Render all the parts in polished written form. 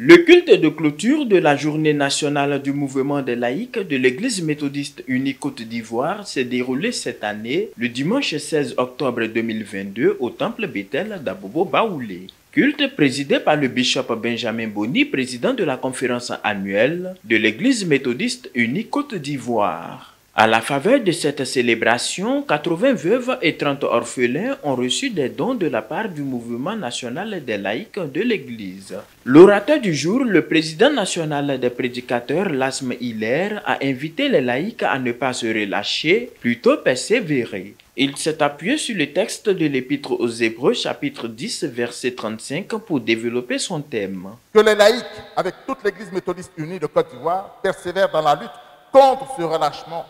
Le culte de clôture de la journée nationale du mouvement des laïcs de l'Église méthodiste unie Côte d'Ivoire s'est déroulé cette année le dimanche 16 octobre 2022 au temple Bethel d'Abobo-Baoulé. Culte présidé par le bishop Benjamin Boni, président de la conférence annuelle de l'Église méthodiste unie Côte d'Ivoire. À la faveur de cette célébration, 80 veuves et 30 orphelins ont reçu des dons de la part du mouvement national des laïcs de l'Église. L'orateur du jour, le président national des prédicateurs, Lasme Hilaire, a invité les laïcs à ne pas se relâcher, plutôt persévérer. Il s'est appuyé sur le texte de l'Épître aux Hébreux, chapitre 10, verset 35, pour développer son thème. Que les laïcs, avec toute l'Église méthodiste unie de Côte d'Ivoire, persévèrent dans la lutte contre ce relâchement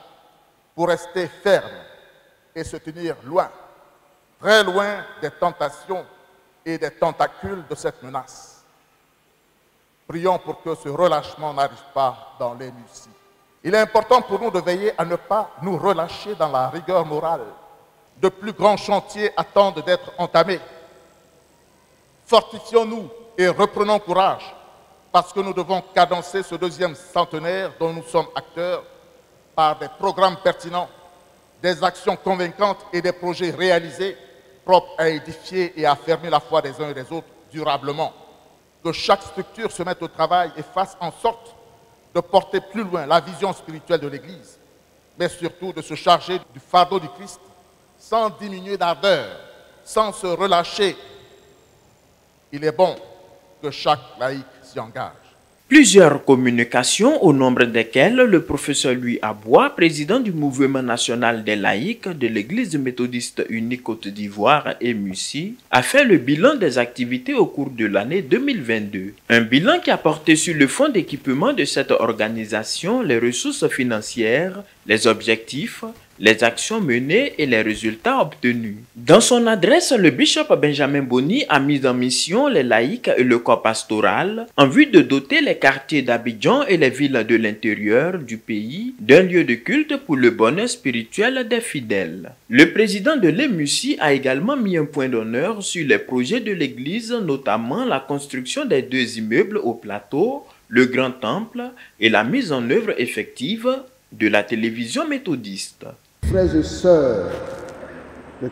pour rester fermes et se tenir loin, très loin des tentations et des tentacules de cette menace. Prions pour que ce relâchement n'arrive pas dans les nuits. Il est important pour nous de veiller à ne pas nous relâcher dans la rigueur morale. De plus grands chantiers attendent d'être entamés. Fortifions-nous et reprenons courage, parce que nous devons cadencer ce deuxième centenaire dont nous sommes acteurs par des programmes pertinents, des actions convaincantes et des projets réalisés propres à édifier et à affirmer la foi des uns et des autres durablement. Que chaque structure se mette au travail et fasse en sorte de porter plus loin la vision spirituelle de l'Église, mais surtout de se charger du fardeau du Christ sans diminuer d'ardeur, sans se relâcher. Il est bon que chaque laïc s'y engage. Plusieurs communications, au nombre desquelles le professeur Louis Abois, président du mouvement national des laïcs de l'Église méthodiste unie Côte d'Ivoire et MUSI, a fait le bilan des activités au cours de l'année 2022. Un bilan qui a porté sur le fonds d'équipement de cette organisation, les ressources financières, les objectifs, les actions menées et les résultats obtenus. Dans son adresse, le bishop Benjamin Boni a mis en mission les laïcs et le corps pastoral en vue de doter les quartiers d'Abidjan et les villes de l'intérieur du pays d'un lieu de culte pour le bonheur spirituel des fidèles. Le président de l'EMUSI a également mis un point d'honneur sur les projets de l'Église, notamment la construction des 2 immeubles au plateau, le Grand Temple et la mise en œuvre effective de la télévision méthodiste. Frères et sœurs,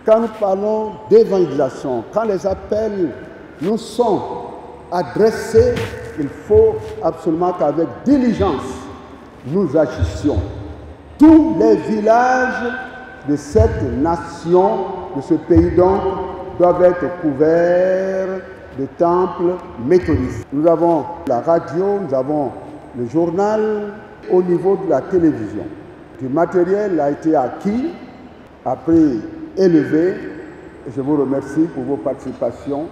quand nous parlons d'évangélisation, quand les appels nous sont adressés, il faut absolument qu'avec diligence, nous agissions. Tous les villages de cette nation, de ce pays donc, doivent être couverts de temples méthodistes. Nous avons la radio, nous avons le journal, au niveau de la télévision. Du matériel a été acquis, après élevé, et je vous remercie pour vos participations.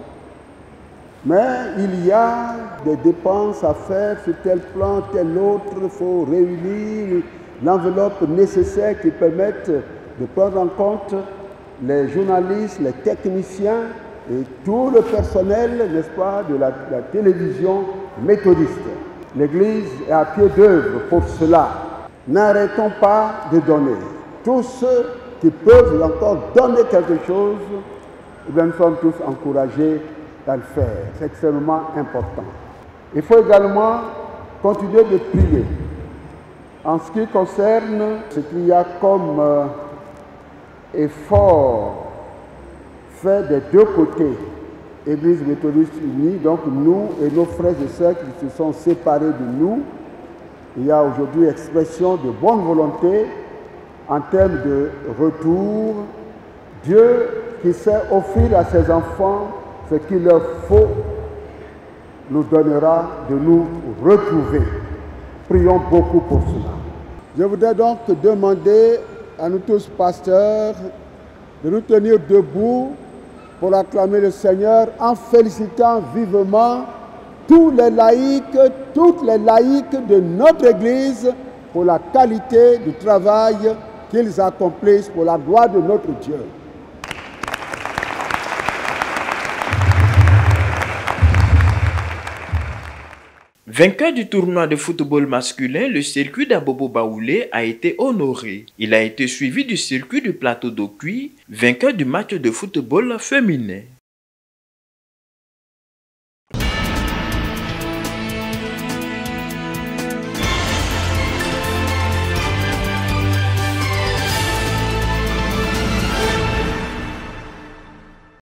Mais il y a des dépenses à faire sur tel plan, tel autre. Il faut réunir l'enveloppe nécessaire qui permette de prendre en compte les journalistes, les techniciens et tout le personnel, n'est-ce pas, de la télévision méthodiste. L'Église est à pied d'œuvre pour cela. N'arrêtons pas de donner. Tous ceux qui peuvent encore donner quelque chose, eh bien, nous sommes tous encouragés à le faire. C'est extrêmement important. Il faut également continuer de prier. En ce qui concerne ce qu'il y a comme effort fait des deux côtés, Église méthodiste unie, donc nous et nos frères et sœurs qui se sont séparés de nous, il y a aujourd'hui expression de bonne volonté en termes de retour. Dieu qui sait offrir à ses enfants ce qu'il leur faut, nous donnera de nous retrouver. Prions beaucoup pour cela. Je voudrais donc demander à nous tous, pasteurs, de nous tenir debout pour acclamer le Seigneur en félicitant vivement tous les laïcs, toutes les laïcs de notre Église pour la qualité du travail qu'ils accomplissent pour la gloire de notre Dieu. Vainqueur du tournoi de football masculin, le circuit d'Abobo-Baoulé a été honoré. Il a été suivi du circuit du plateau d'Okui, vainqueur du match de football féminin.